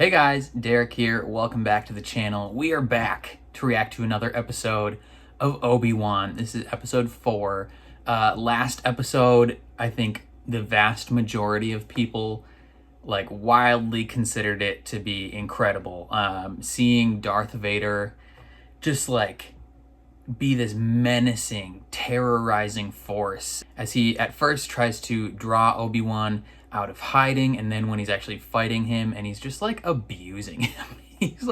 Hey guys, Derek here. Welcome back to the channel. We are back to react to another episode of Obi-Wan. This is episode 4. Last episode, I think the vast majority of people wildly considered it to be incredible. Seeing Darth Vader just be this menacing, terrorizing force as he at first tries to draw Obi-Wan out of hiding, and then when he's actually fighting him and he's just abusing him. He's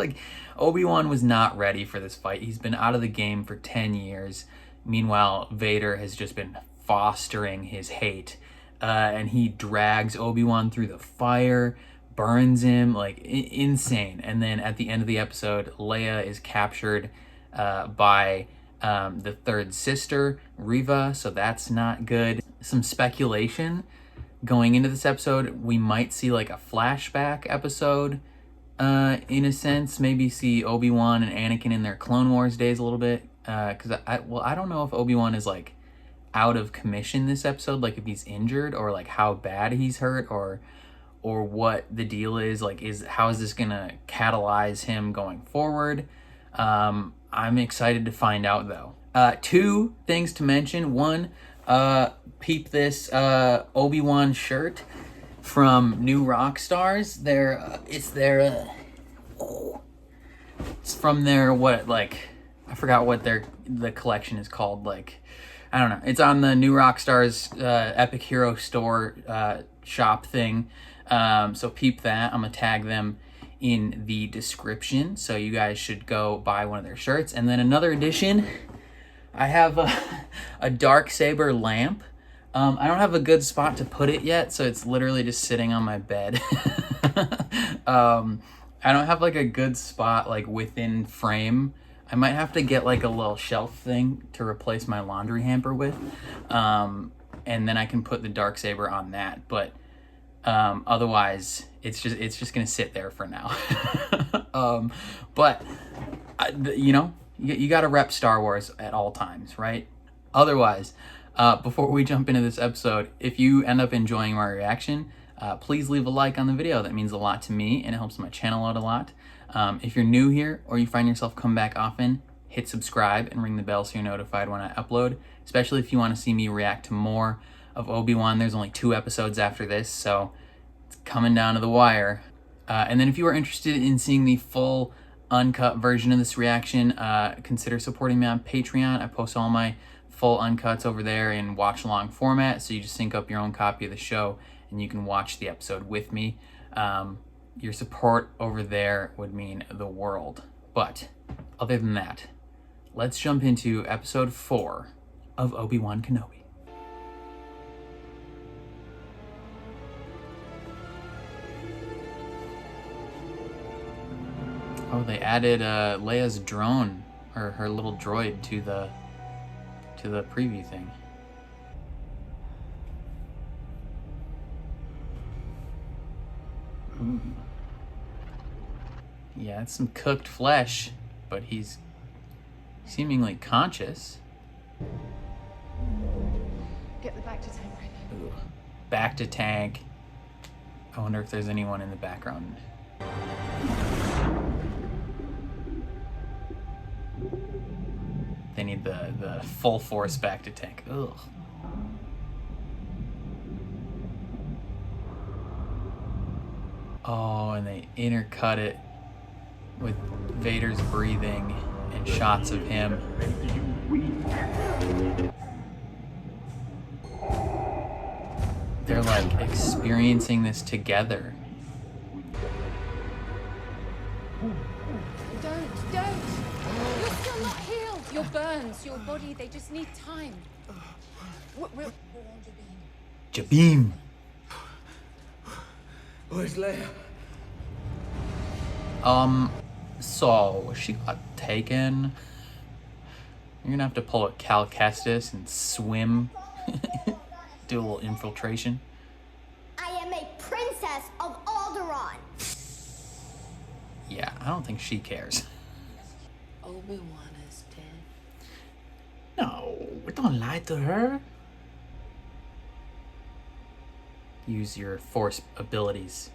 Obi-Wan was not ready for this fight. He's been out of the game for 10 years. Meanwhile, Vader has just been fostering his hate, and he drags Obi-Wan through the fire, burns him, insane. And then at the end of the episode, Leia is captured by the third sister, Reva, so that's not good. Some speculation going into this episode, we might see a flashback episode, in a sense. Maybe see Obi-Wan and Anakin in their Clone Wars days a little bit, because I don't know if Obi-Wan is out of commission this episode, if he's injured, or how bad he's hurt, or what the deal is. How is this gonna catalyze him going forward? I'm excited to find out though. Two things to mention. One, peep this Obi-Wan shirt from New Rockstars. It's from their I forgot what the collection is called. I don't know. It's on the New Rockstars Epic Hero store shop thing. So peep that. I'm gonna tag them in the description, so you guys should go buy one of their shirts. And then another addition, I have a Darksaber lamp. I don't have a good spot to put it yet, so it's literally just sitting on my bed. I don't have a good spot within frame. I might have to get a little shelf thing to replace my laundry hamper with, and then I can put the Darksaber on that. But otherwise it's just gonna sit there for now. But you gotta rep Star Wars at all times, right? Otherwise, before we jump into this episode, if you end up enjoying my reaction, please leave a like on the video. That means a lot to me and it helps my channel out a lot. If you're new here or you find yourself come back often, hit subscribe and ring the bell so you're notified when I upload, especially if you want to see me react to more of Obi-Wan. There's only 2 episodes after this, so it's coming down to the wire. And then if you are interested in seeing the full uncut version of this reaction, consider supporting me on Patreon. I post all my full uncuts over there in watch along format, so you just sync up your own copy of the show and you can watch the episode with me. Your support over there would mean the world. But other than that, let's jump into episode 4 of Obi-Wan Kenobi. Oh, they added Leia's drone, or her little droid, to the preview thing. Ooh. Yeah, it's some cooked flesh, but he's seemingly conscious. Get the back to tank right now. Ooh. Back to tank. I wonder if there's anyone in the background. They need the full force back to tank. Ugh. Oh, and they intercut it with Vader's breathing and shots of him. They're experiencing this together. Don't. You're still not healed. Your burns, your body, they just need time. We're on Jabim. Where's Leia? So she got taken. You're gonna have to pull a Cal Kestis and swim. Do a little infiltration. I am a princess of Alderaan. Yeah, I don't think she cares. Obi-Wan is dead. No, don't lie to her. Use your force abilities.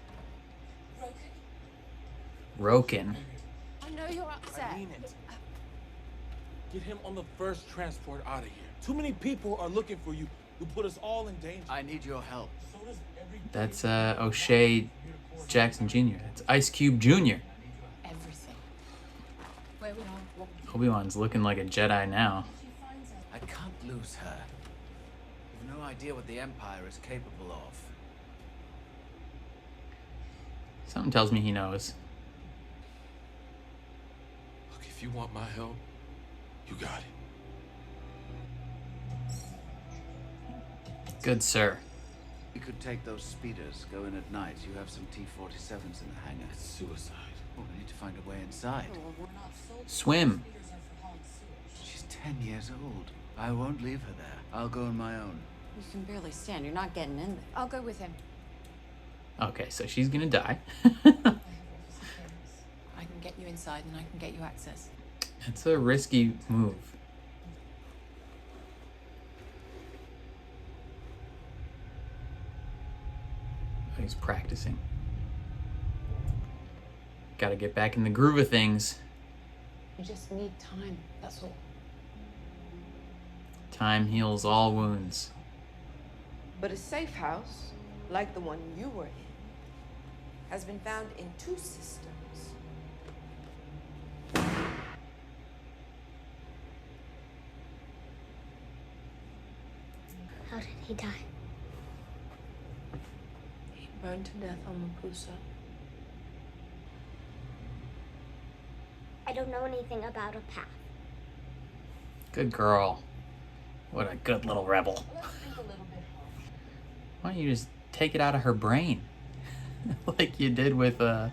Broken. I know you're upset. I mean it. Get him on the first transport out of here. Too many people are looking for you. You put us all in danger. I need your help. So does every That's O'Shea Jackson Jr. That's Ice Cube Jr. Everything. Where we are. Obi-Wan's looking like a Jedi now. I can't lose her. You've no idea what the Empire is capable of. Something tells me he knows. Look, if you want my help, you got it. Good sir. We could take those speeders, go in at night. You have some T-47s in the hangar. It's suicide. Oh, we need to find a way inside. Swim. She's 10 years old. I won't leave her there. I'll go on my own. You can barely stand. You're not getting in there. I'll go with him. Okay, so she's gonna die. I can get you inside and I can get you access. It's a risky move. Oh, he's practicing. Gotta get back in the groove of things. You just need time. That's all. Time heals all wounds. But a safe house, like the one you were in, has been found in 2 systems. How did he die? He burned to death on Mapusa. I don't know anything about a path. Good girl. What a good little rebel. Why don't you just take it out of her brain? Like you did with Camille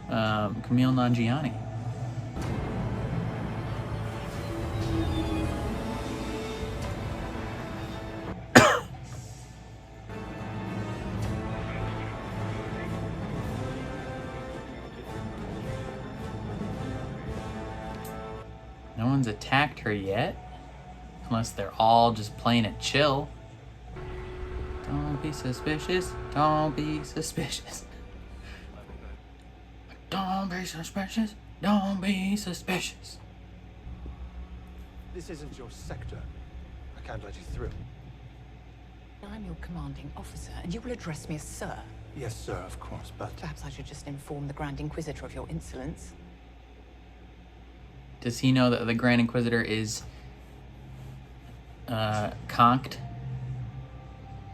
Nanjiani. No one's attacked her yet. Unless they're all just playing it chill. Don't be suspicious. Don't be suspicious. Don't be suspicious. Don't be suspicious. This isn't your sector. I can't let you through. I'm your commanding officer, and you will address me as Sir. Yes, sir, of course, but... Perhaps I should just inform the Grand Inquisitor of your insolence. Does he know that the Grand Inquisitor is conked?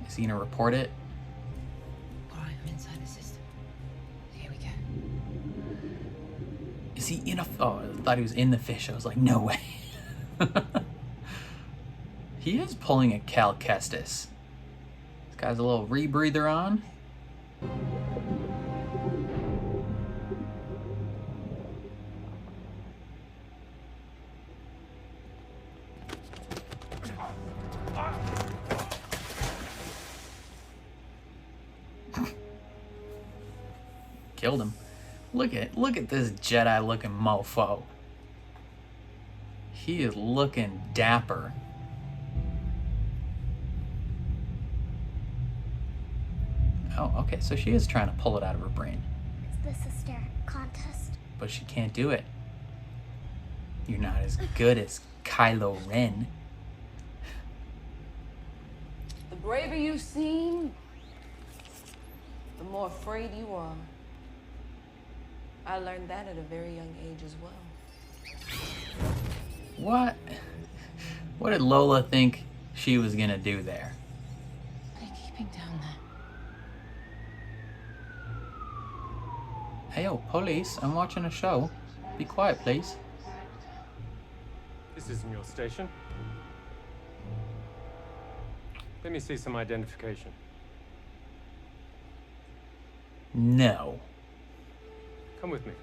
Is he gonna report it? All right, I'm inside the system. Here we go. Is he in a... Oh, I thought he was in the fish. I was like, no way. He is pulling a Cal Kestis. This guy's a little rebreather on. Killed him. Look at this Jedi looking mofo. He is looking dapper. Oh, okay, so she is trying to pull it out of her brain. It's the sister contest. But she can't do it. You're not as good as Kylo Ren. The braver you seem, the more afraid you are. I learned that at a very young age as well. What? What did Lola think she was gonna do there? What are you keeping down there? Hey, yo, police, I'm watching a show. Be quiet, please. This isn't your station. Let me see some identification. No. Come with me.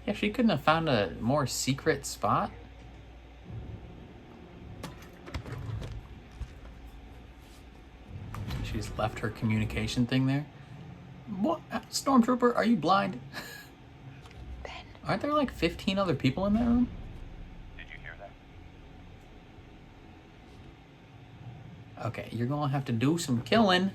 Yeah, she couldn't have found a more secret spot. She's left her communication thing there. What? Stormtrooper, are you blind? Ben. Aren't there like 15 other people in that room? Did you hear that? Okay, you're gonna have to do some killing.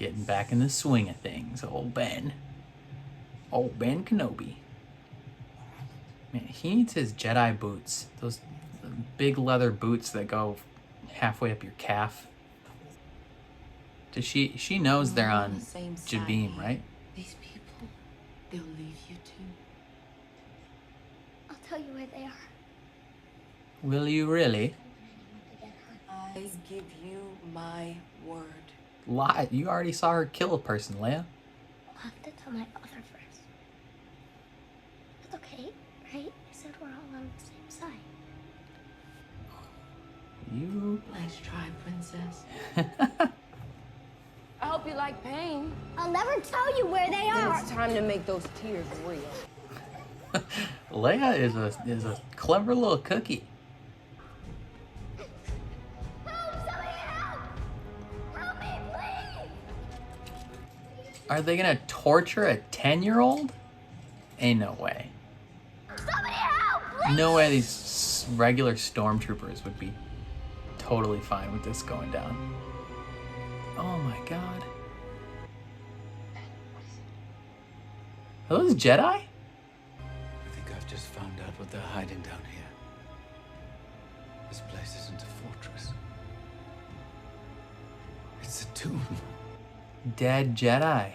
Getting back in the swing of things, old Ben. Old Ben Kenobi. Man, he needs his Jedi boots. Those big leather boots that go halfway up your calf. Does she knows they're on the same side Jabim, here. right? These people, they'll leave you too. I'll tell you where they are. Will you really? I give you my word. Lie. You already saw her kill a person, Leia. I'll have to tell my other first. That's okay, right? I said we're all on the same side. You. Nice try, princess. I hope you like pain. I'll never tell you where they Then are. it's time to make those tears real. Leia is a clever little cookie. Help! Somebody help! Help me, please! Are they gonna torture a 10-year-old? Ain't no way. Somebody help! Please! No way these regular stormtroopers would be totally fine with this going down. Oh my god. Are those Jedi? I think I've just found out what they're hiding down here. This place isn't a fortress. It's a tomb. Dead Jedi.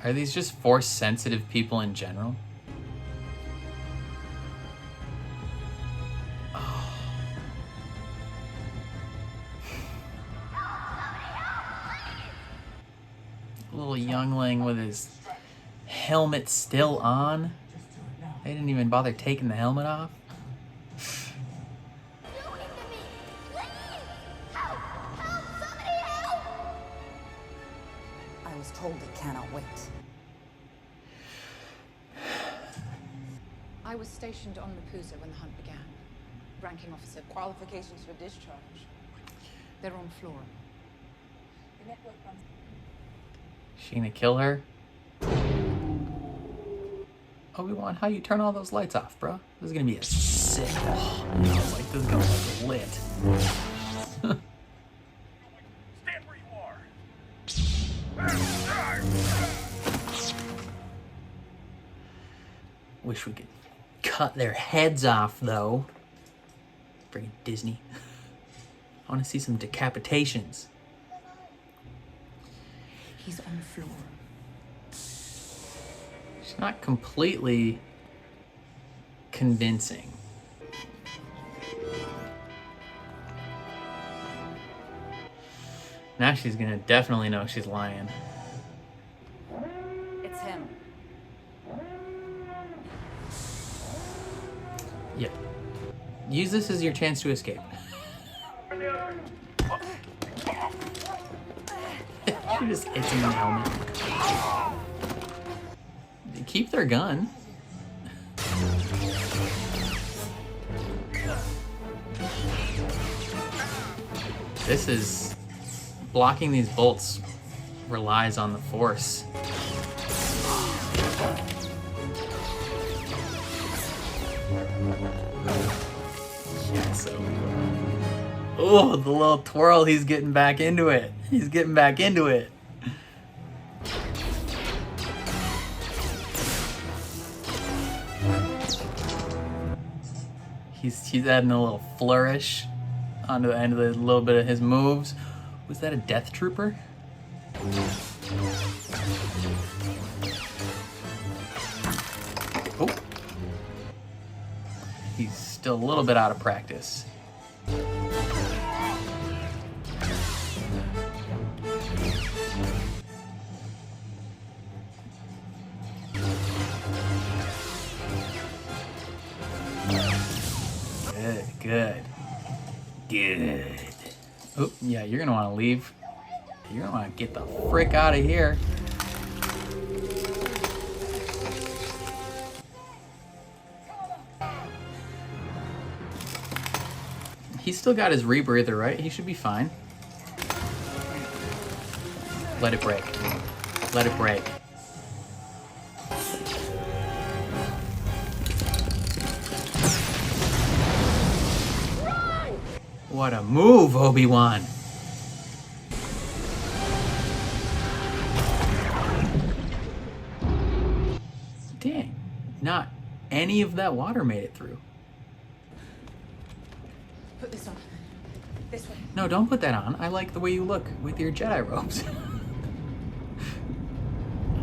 Are these just force-sensitive people in general? Oh. Little youngling with his helmet still on. They didn't even bother taking the helmet off. Doing to me! Please! Help! Help! Somebody help! I was told it cannot wait. I was stationed on Rapusa when the hunt began. Ranking officer. Qualifications for discharge. They're on Flora. She gonna kill her? Obi-Wan, how you turn all those lights off, bro? This is gonna be a sick. Oh, no, like this is gonna be lit. Stand where you are. Wish we could cut their heads off, though. Freaking Disney. I want to see some decapitations. He's on Flora. She's not completely convincing. Now she's gonna definitely know she's lying. It's him. Yep. Use this as your chance to escape. She just hits him in the helmet. They keep their gun. This is... blocking these bolts relies on the Force. Yes, oh, the little twirl, he's getting back into it. He's getting back into it. He's adding a little flourish onto the end of the little bit of his moves. Was that a death trooper? Oh. He's still a little bit out of practice. Good. Oh, yeah, you're gonna want to leave. You're gonna want to get the frick out of here. He's still got his rebreather, right? He should be fine. Let it break. Let it break. What a move, Obi-Wan. Dang, not any of that water made it through. Put this on. This way. No, don't put that on. I like the way you look with your Jedi robes.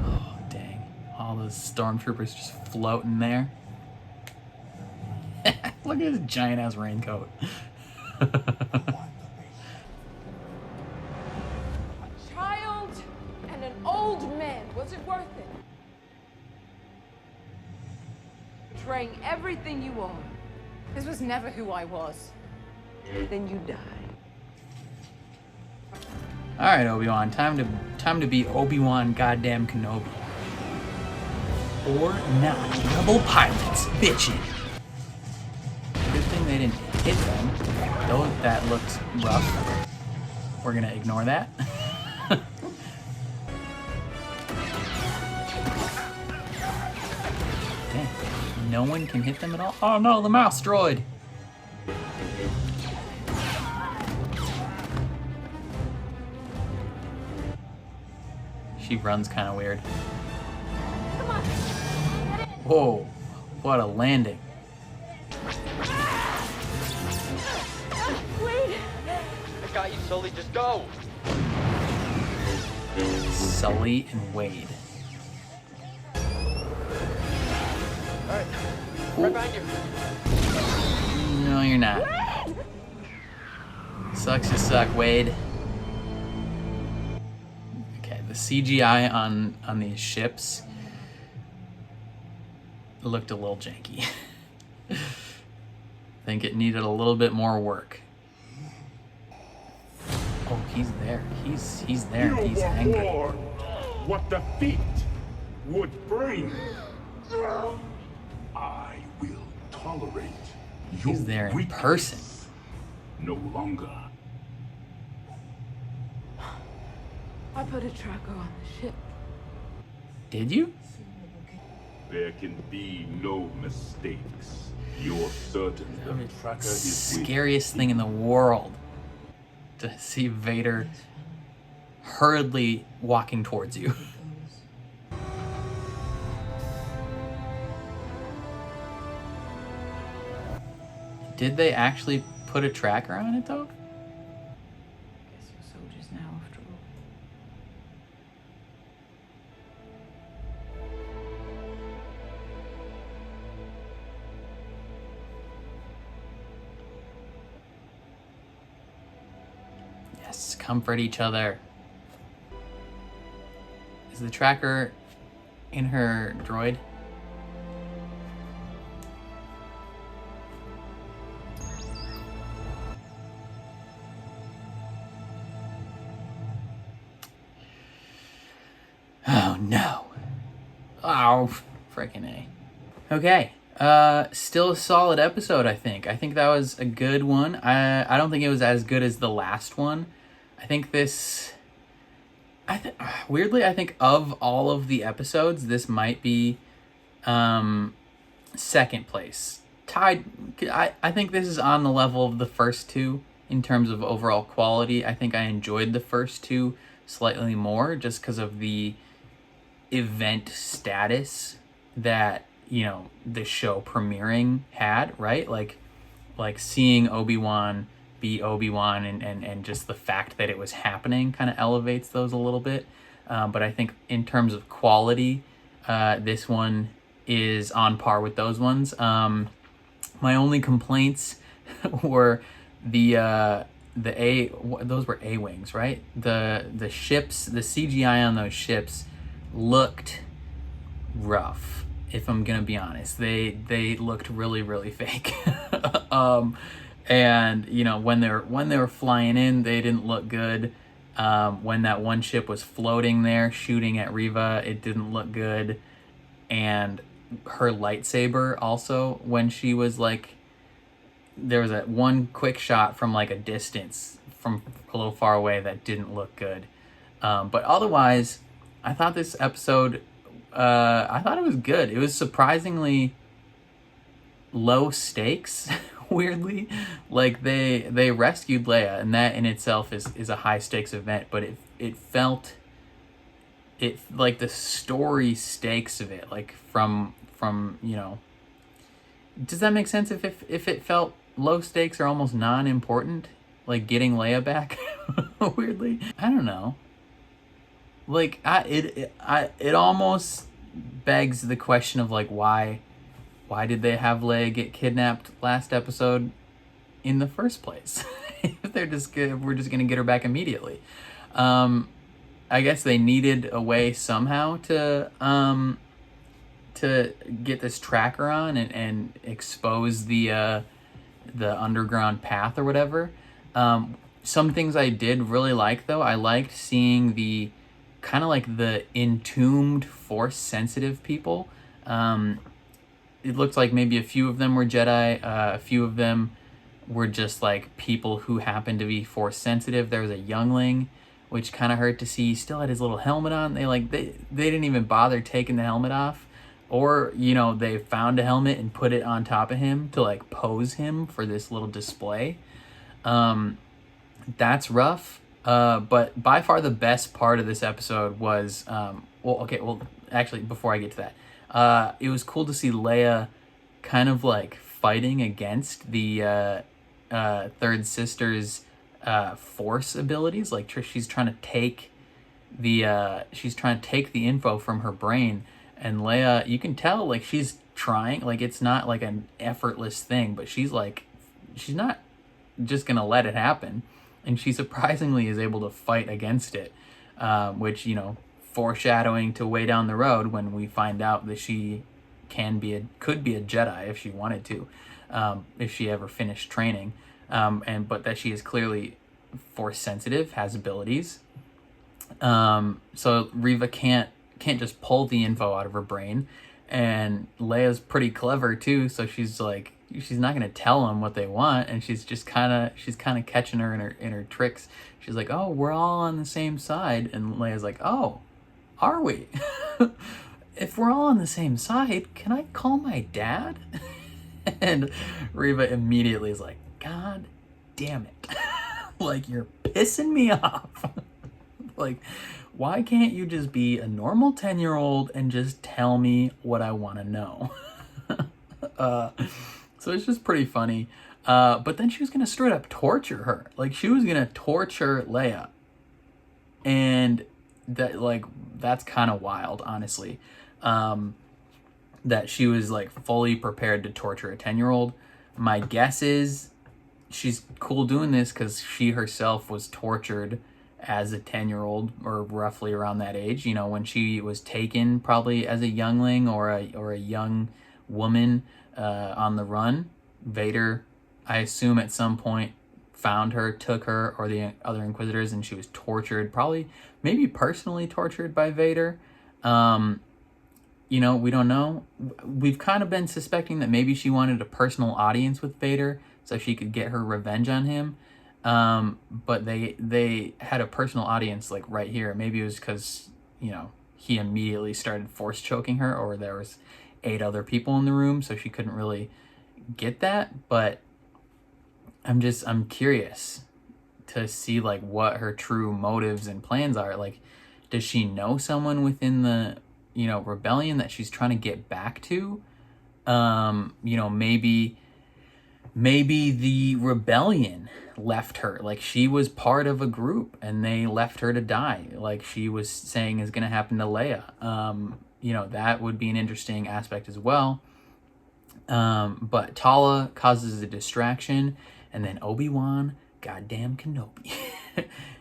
Oh, dang. All those stormtroopers just floating there. Look at his giant-ass raincoat. A child and an old man. Was it worth it? Betraying everything you are. This was never who I was. Then you die. All right, Obi-Wan, time to be Obi-Wan goddamn Kenobi. Or not. Rebel pilots, bitchin'. Good thing they didn't hit them. Though that looks rough. We're gonna ignore that. Dang, no one can hit them at all? Oh no, the mouse droid! She runs kind of weird. Whoa, what a landing. I got you, Sully. Just go. Sully and Wade. Alright. Right behind you. No, you're not. Sucks to suck, Wade. Okay, the CGI on these ships looked a little janky. I think it needed a little bit more work. Oh, he's there. He's there. And he's angry. What defeat would bring. I will tolerate your He's there in weakness person. no longer. I put a tracker on the ship. Did you? There can be no mistakes. You're certain the tracker is with Scariest thing in the world to see Vader hurriedly walking towards you. Did they actually put a tracker on it though? Guess you're soldiers now, after all. Yes, comfort each other. Is the tracker in her droid? Oh no. Oh, freaking A. Okay. Still a solid episode, I think. I think that was a good one. I don't think it was as good as the last one. I think this... weirdly, I think of all of the episodes, this might be second place. Tied... I think this is on the level of the first two in terms of overall quality. I think I enjoyed the first two slightly more just because of the event status that, you know, the show premiering had, right? Like seeing Obi-Wan be Obi-Wan and just the fact that it was happening kind of elevates those a little bit. But I think in terms of quality, this one is on par with those ones. My only complaints were those were A-wings, right? The ships, the CGI on those ships looked rough, if I'm gonna be honest. They looked really, really fake. And you know, when they were flying in, they didn't look good. When that one ship was floating there shooting at Reva, it didn't look good. And her lightsaber also, when she was like, there was that one quick shot from like a distance, from a little far away, that didn't look good. But otherwise, I thought this episode, I thought it was good. It was surprisingly low stakes, weirdly. Like they rescued Leia, and that in itself is a high stakes event, but it felt like the story stakes of it, like from you know, does that make sense? If it felt low stakes or almost non-important, like getting Leia back, weirdly, I don't know. Like it almost begs the question of like why did they have Leia get kidnapped last episode in the first place? If we're just gonna get her back immediately. I guess they needed a way somehow to get this tracker on and expose the underground path or whatever. Some things I did really like though. I liked seeing the kind of like the entombed force sensitive people. It looked like maybe a few of them were Jedi, a few of them were just like people who happened to be force sensitive. There was a youngling, which kind of hurt to see. He still had his little helmet on. They didn't even bother taking the helmet off, or you know, they found a helmet and put it on top of him to like pose him for this little display. That's rough. But by far the best part of this episode was actually before I get to that, it was cool to see Leia kind of like fighting against the third sister's force abilities. Like she's trying to take the info from her brain, and Leia, you can tell like she's trying, like it's not like an effortless thing, but she's not just gonna let it happen, and she surprisingly is able to fight against it, which, you know, foreshadowing to way down the road when we find out that she could be a Jedi if she wanted to, if she ever finished training, but that she is clearly force sensitive, has abilities. So Reva can't just pull the info out of her brain, and Leia's pretty clever too, so she's not gonna tell them what they want, and she's kind of catching her in her tricks. She's like, oh, we're all on the same side, and Leia's like, oh, are we? If we're all on the same side, can I call my dad? And Reva immediately is like, God damn it. Like, you're pissing me off. Like, why can't you just be a normal 10-year-old and just tell me what I want to know? So it's just pretty funny. But then she was going to straight up torture her. Like, she was going to torture Leia. And that's kind of wild, honestly. That she was like fully prepared to torture a 10-year-old. My guess is she's cool doing this because she herself was tortured as a 10-year-old, or roughly around that age, you know, when she was taken probably as a youngling or a young woman on the run. Vader, I assume at some point, found her, took her, or the other Inquisitors, and she was tortured, probably maybe personally tortured by Vader. You know, we don't know. We've kind of been suspecting that maybe she wanted a personal audience with Vader so she could get her revenge on him. But they had a personal audience like right here. Maybe it was because, you know, he immediately started force choking her, or there was 8 other people in the room, so she couldn't really get that. But I'm curious to see like what her true motives and plans are. Like, does she know someone within the, you know, rebellion that she's trying to get back to? You know, maybe the rebellion left her. Like, she was part of a group and they left her to die, like she was saying is going to happen to Leia. You know, that would be an interesting aspect as well. But Tala causes a distraction, and then Obi-Wan goddamn Kenobi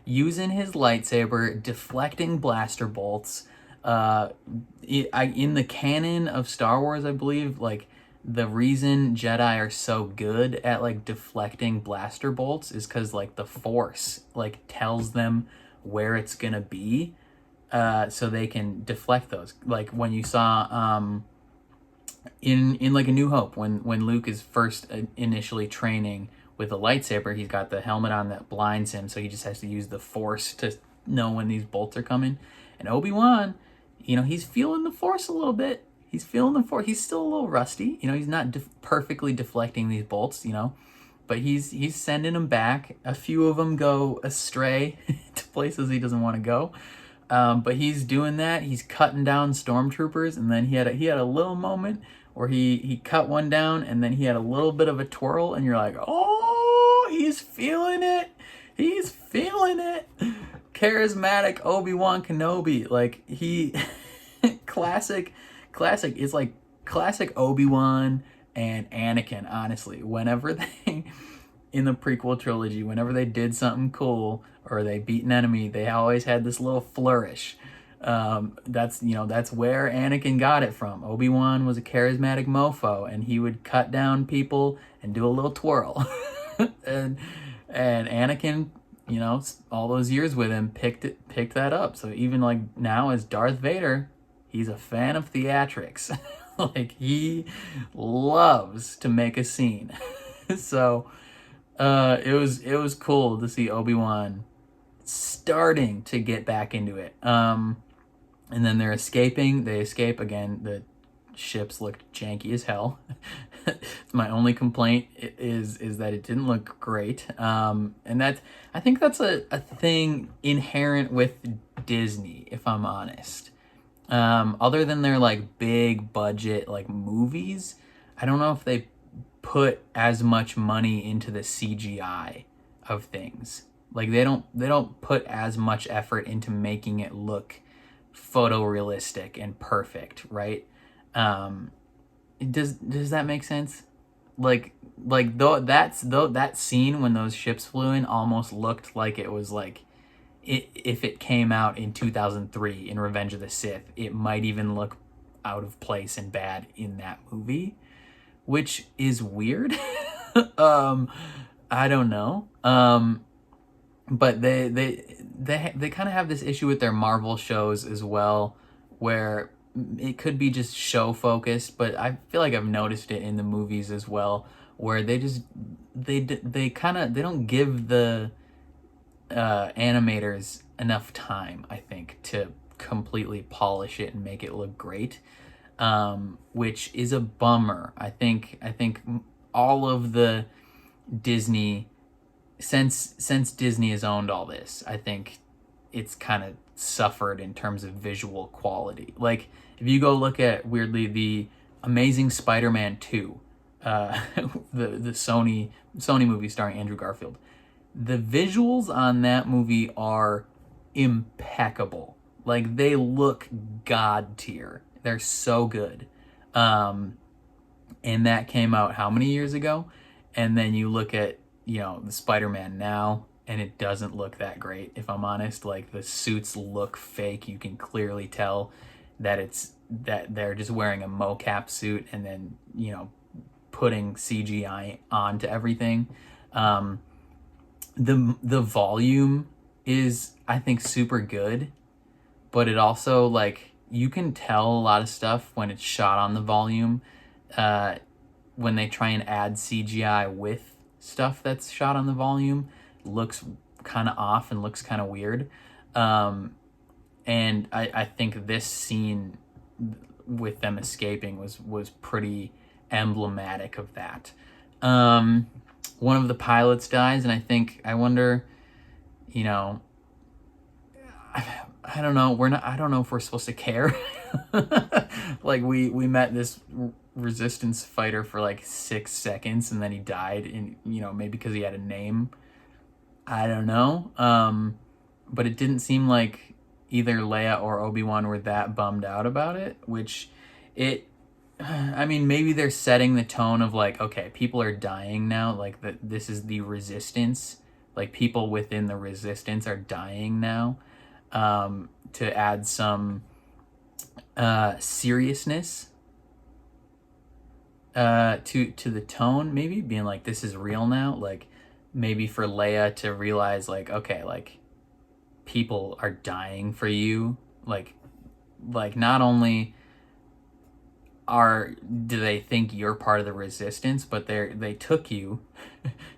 using his lightsaber, deflecting blaster bolts. In the canon of Star Wars, I believe, like, the reason Jedi are so good at like deflecting blaster bolts is because like the Force like tells them where it's gonna be, so they can deflect those. Like when you saw in like A New Hope, when Luke is first initially training with a lightsaber, he's got the helmet on that blinds him, so he just has to use the Force to know when these bolts are coming. And Obi-Wan, you know, he's feeling the Force a little bit. He's feeling the force. He's still a little rusty. You know, he's not perfectly deflecting these bolts, you know, but he's sending them back. A few of them go astray to places he doesn't want to go. But he's doing that. He's cutting down stormtroopers, and then he had a little moment where he cut one down, and then he had a little bit of a twirl, and you're like, oh, he's feeling it. He's feeling it. Charismatic Obi-Wan Kenobi. Like, he classic. It's like classic Obi-Wan and Anakin, honestly. Whenever they, in the prequel trilogy, whenever they did something cool or they beat an enemy, they always had this little flourish. That's where Anakin got it from. Obi-Wan was a charismatic mofo, and he would cut down people and do a little twirl. and Anakin, you know, all those years with him, picked that up. So even like now as Darth Vader, he's a fan of theatrics. Like, he loves to make a scene. So it was cool to see Obi-Wan starting to get back into it. And then they're escaping. They escape again. The ships looked janky as hell. My only complaint is that it didn't look great. And I think that's a thing inherent with Disney, if I'm honest. Other than their like big budget like movies, I don't know if they put as much money into the CGI of things. Like, they don't put as much effort into making it look photorealistic and perfect, right? Does that make sense? Like that scene when those ships flew in almost looked like it was like, if it came out in 2003 in Revenge of the Sith, it might even look out of place and bad in that movie, which is weird. I don't know. But they kind of have this issue with their Marvel shows as well, where it could be just show focused, but I feel like I've noticed it in the movies as well, where they don't give the animators enough time, I think, to completely polish it and make it look great, which is a bummer. I think all of the Disney, since Disney has owned all this, I think it's kind of suffered in terms of visual quality. Like, if you go look at, weirdly, the Amazing Spider-Man 2, the Sony movie starring Andrew Garfield, the visuals on that movie are impeccable. Like, they look god tier. They're so good. And that came out how many years ago? And then you look at, you know, the Spider-Man now, and it doesn't look that great, if I'm honest. Like, the suits look fake. You can clearly tell that they're just wearing a mocap suit and then, you know, putting CGI onto everything. The volume is, I think, super good, but it also, like, you can tell a lot of stuff when it's shot on the volume, when they try and add CGI with stuff that's shot on the volume, looks kind of off and looks kind of weird. And I think this scene with them escaping was pretty emblematic of that. One of the pilots dies, and I wonder, you know, I don't know. I don't know if we're supposed to care. Like, we met this resistance fighter for like 6 seconds, and then he died, and, you know, maybe because he had a name. I don't know. But it didn't seem like either Leia or Obi-Wan were that bummed out about it, which I mean, maybe they're setting the tone of like, okay, people are dying now. Like, this is the resistance. Like, people within the resistance are dying now. To add some seriousness to the tone, maybe being like, this is real now. Like, maybe for Leia to realize, like, okay, like, people are dying for you. Like not only do they think you're part of the resistance, but they took you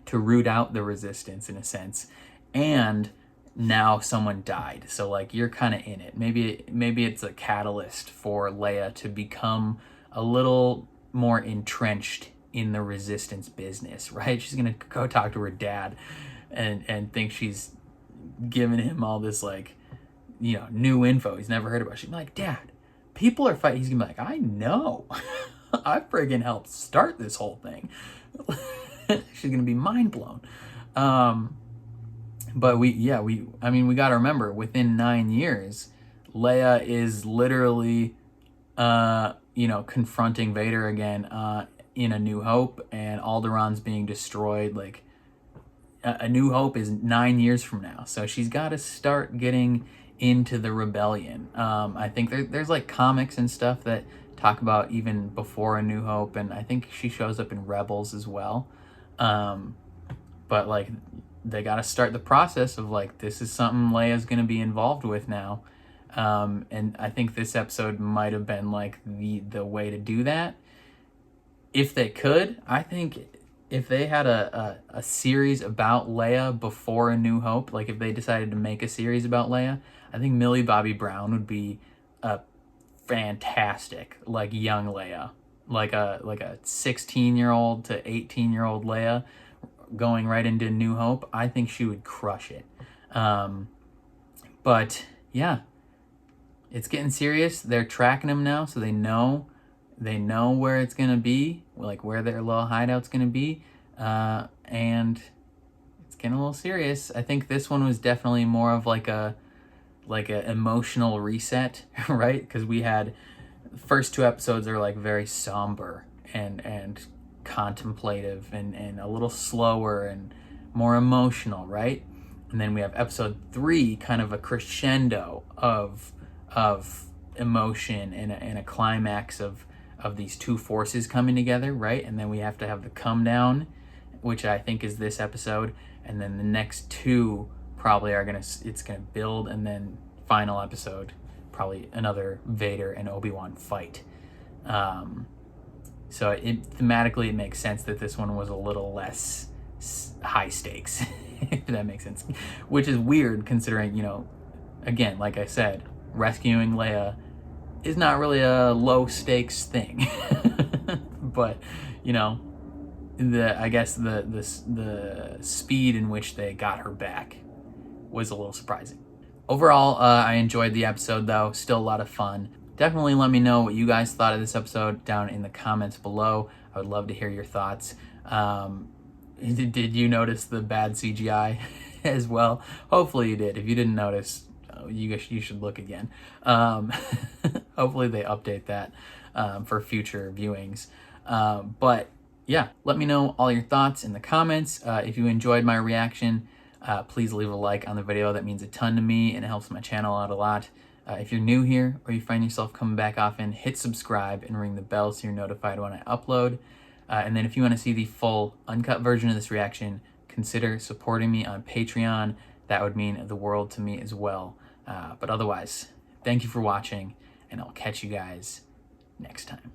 to root out the resistance in a sense, and now someone died. So like you're kind of in it. Maybe it's a catalyst for Leia to become a little more entrenched in the resistance business, right? She's gonna go talk to her dad and think she's giving him all this like, you know, new info he's never heard about. She's like, Dad, people are fighting. He's gonna be like, I know. I friggin' helped start this whole thing. She's gonna be mind blown. But we gotta remember, within 9 years, Leia is literally, confronting Vader again, in A New Hope, and Alderaan's being destroyed. Like, A New Hope is 9 years from now, so she's got to start getting into the rebellion. I think there's like comics and stuff that talk about even before A New Hope, and I think she shows up in Rebels as well. But like, they got to start the process of like, this is something Leia's going to be involved with now. And I think this episode might have been like the way to do that. If they could, I think if they had a series about Leia before A New Hope, like if they decided to make a series about Leia, I think Millie Bobby Brown would be a fantastic, like, young Leia. Like a 16-year-old to 18-year-old Leia going right into New Hope. I think she would crush it. But yeah, it's getting serious. They're tracking him now, so they know where it's gonna be, like where their little hideout's gonna be, and it's getting a little serious. I think this one was definitely more of like a emotional reset, right? Because we had the first 2 episodes are like very somber and contemplative and a little slower and more emotional, right? And then we have episode 3, kind of a crescendo of emotion and a climax of these 2 forces coming together, right? And then we have to have the come down, which I think is this episode, and then the next 2 probably it's gonna build, and then final episode probably another Vader and Obi-Wan fight. So thematically it makes sense that this one was a little less high stakes, if that makes sense. Which is weird considering, again, like I said, rescuing Leia is not really a low stakes thing. But, I guess the speed in which they got her back was a little surprising. Overall, I enjoyed the episode though, still a lot of fun. Definitely let me know what you guys thought of this episode down in the comments below. I would love to hear your thoughts. Did you notice the bad CGI as well? Hopefully you did. If you didn't notice, you should look again. Hopefully they update that for future viewings. But yeah, let me know all your thoughts in the comments. If you enjoyed my reaction, please leave a like on the video. That means a ton to me and it helps my channel out a lot. If you're new here or you find yourself coming back often, hit subscribe and ring the bell so you're notified when I upload. And then if you want to see the full uncut version of this reaction, consider supporting me on Patreon. That would mean the world to me as well. But otherwise, thank you for watching, and I'll catch you guys next time.